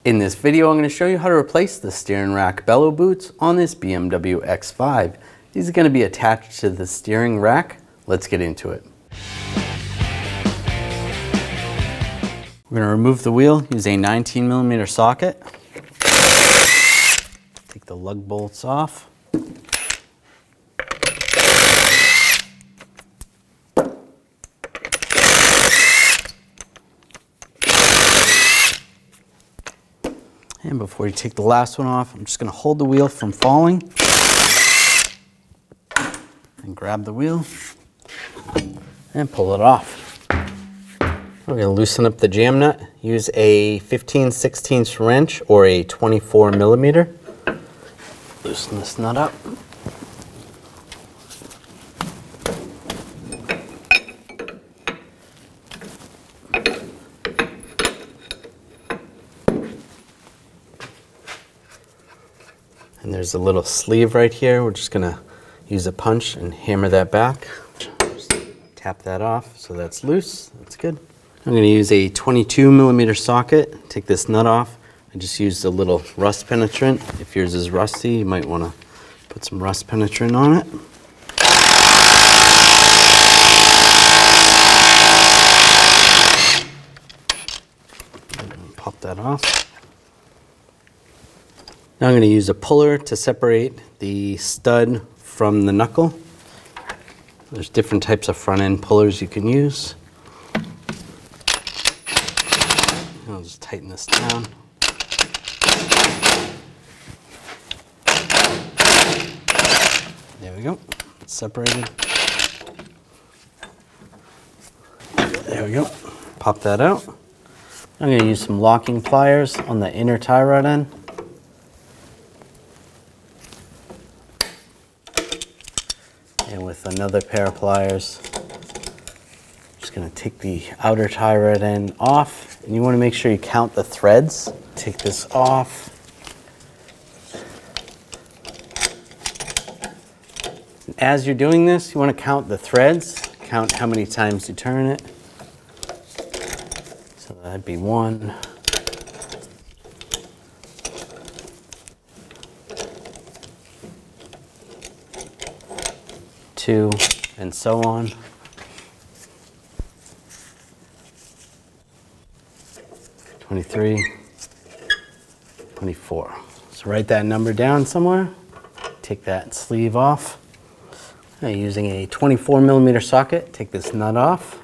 In this video, I'm going to show you how to replace the steering rack bellow boots on this BMW X5. These are going to be attached to the steering rack. Let's get into it. We're going to remove the wheel, use a 19mm socket. Take the lug bolts off. And before you take the last one off, I'm just going to hold the wheel from falling and grab the wheel and pull it off. We're going to loosen up the jam nut. Use a 15/16 wrench or a 24mm. Loosen this nut up. And there's a little sleeve right here. We're just gonna use a punch and hammer that back. Just tap that off so that's loose. That's good. I'm gonna use a 22mm socket. Take this nut off. I just used a little rust penetrant. If yours is rusty, you might wanna put some rust penetrant on it. Pop that off. Now I'm going to use a puller to separate the stud from the knuckle. There's different types of front end pullers you can use. I'll just tighten this down. There we go. It's separated. There we go. Pop that out. I'm going to use some locking pliers on the inner tie rod end. And with another pair of pliers, I'm just going to take the outer tie rod end off. And you want to make sure you count the threads. Take this off. And as you're doing this, you want to count the threads. Count how many times you turn it. So that'd be 1, 2, and so on. 23, 24. So write that number down somewhere. Take that sleeve off. Now using a 24mm socket, take this nut off.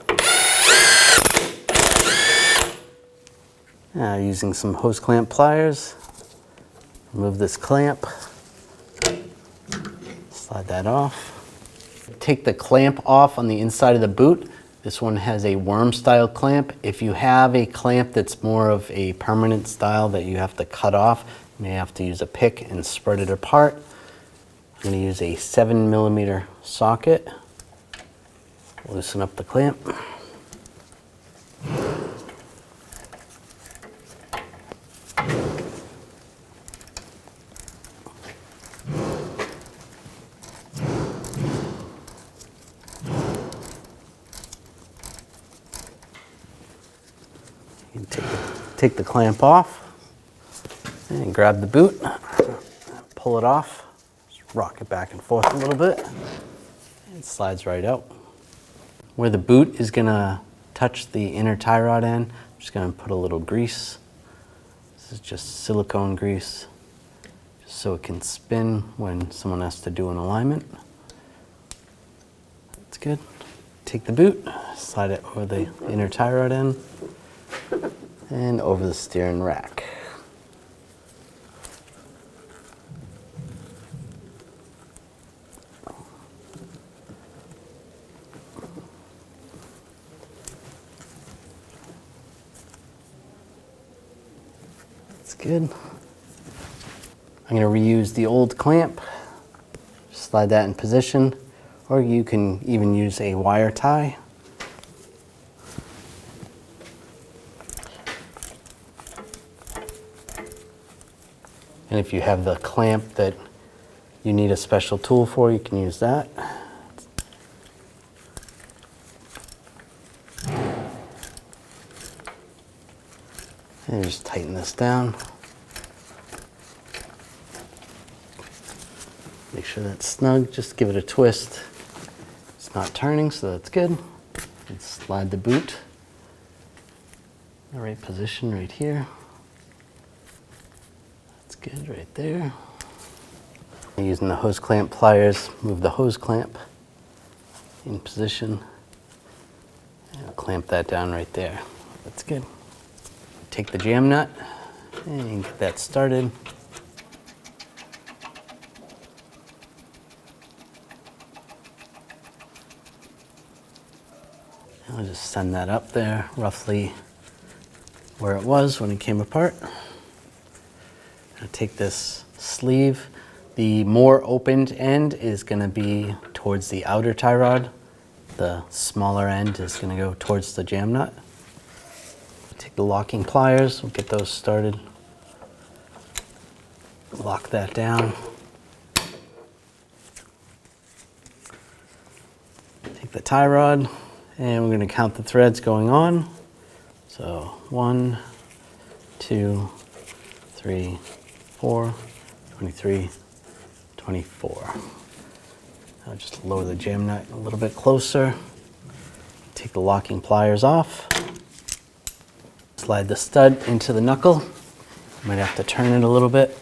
Now using some hose clamp pliers, remove this clamp. Slide that off. Take the clamp off on the inside of the boot. This one has a worm style clamp. If you have a clamp that's more of a permanent style that you have to cut off, you may have to use a pick and spread it apart. I'm going to use a 7mm socket. Loosen up the clamp. Take the clamp off and grab the boot, pull it off, just rock it back and forth a little bit, and it slides right out. Where the boot is going to touch the inner tie rod end, I'm just going to put a little grease. This is just silicone grease, just so it can spin when someone has to do an alignment. That's good. Take the boot, slide it over the inner tie rod end, and over the steering rack. That's good. I'm going to reuse the old clamp. Slide that in position, or you can even use a wire tie. And if you have the clamp that you need a special tool for, you can use that. And just tighten this down. Make sure that's snug, just give it a twist. It's not turning, so that's good. And slide the boot in the right position right here. That's good right there. Using the hose clamp pliers, move the hose clamp in position. And clamp that down right there. That's good. Take the jam nut and get that started. I'll just send that up there, roughly where it was when it came apart. I'll take this sleeve. The more opened end is going to be towards the outer tie rod. The smaller end is going to go towards the jam nut. Take the locking pliers, we'll get those started. Lock that down. Take the tie rod. And we're going to count the threads going on. So 1, 2, 3, 4, 23, 24. I'll just lower the jam nut a little bit closer. Take the locking pliers off. Slide the stud into the knuckle. You might have to turn it a little bit.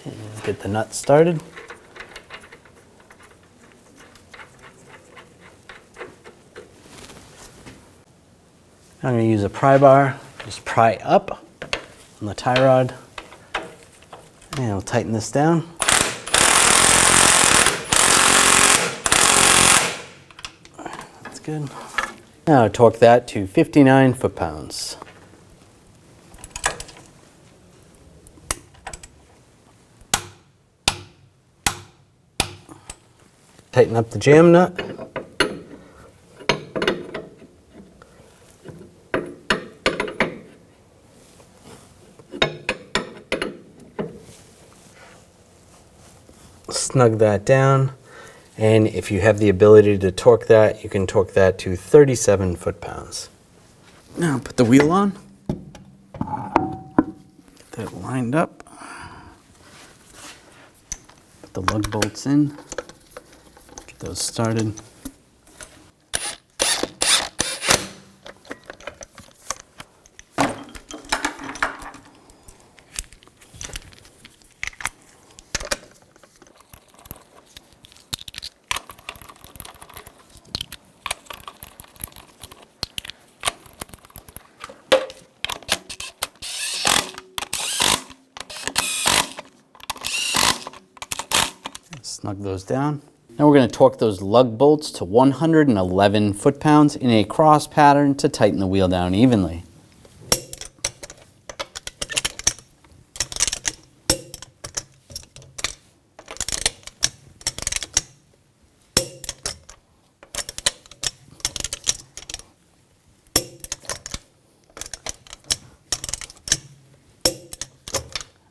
And get the nut started. I'm going to use a pry bar, just pry up on the tie rod, and we'll tighten this down. That's good. Now torque that to 59 foot-pounds. Tighten up the jam nut. Snug that down, and if you have the ability to torque that, you can torque that to 37 foot-pounds. Now put the wheel on, get that lined up, put the lug bolts in, get those started. Snug those down. Now we're going to torque those lug bolts to 111 foot-pounds in a cross pattern to tighten the wheel down evenly.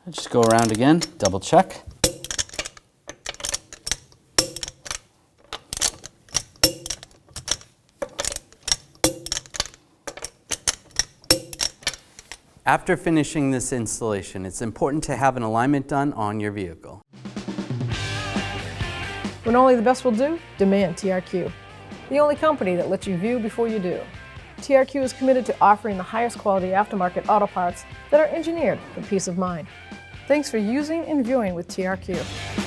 Just go around again, double check. After finishing this installation, it's important to have an alignment done on your vehicle. When only the best will do, demand TRQ. The only company that lets you view before you do. TRQ is committed to offering the highest quality aftermarket auto parts that are engineered for peace of mind. Thanks for using and viewing with TRQ.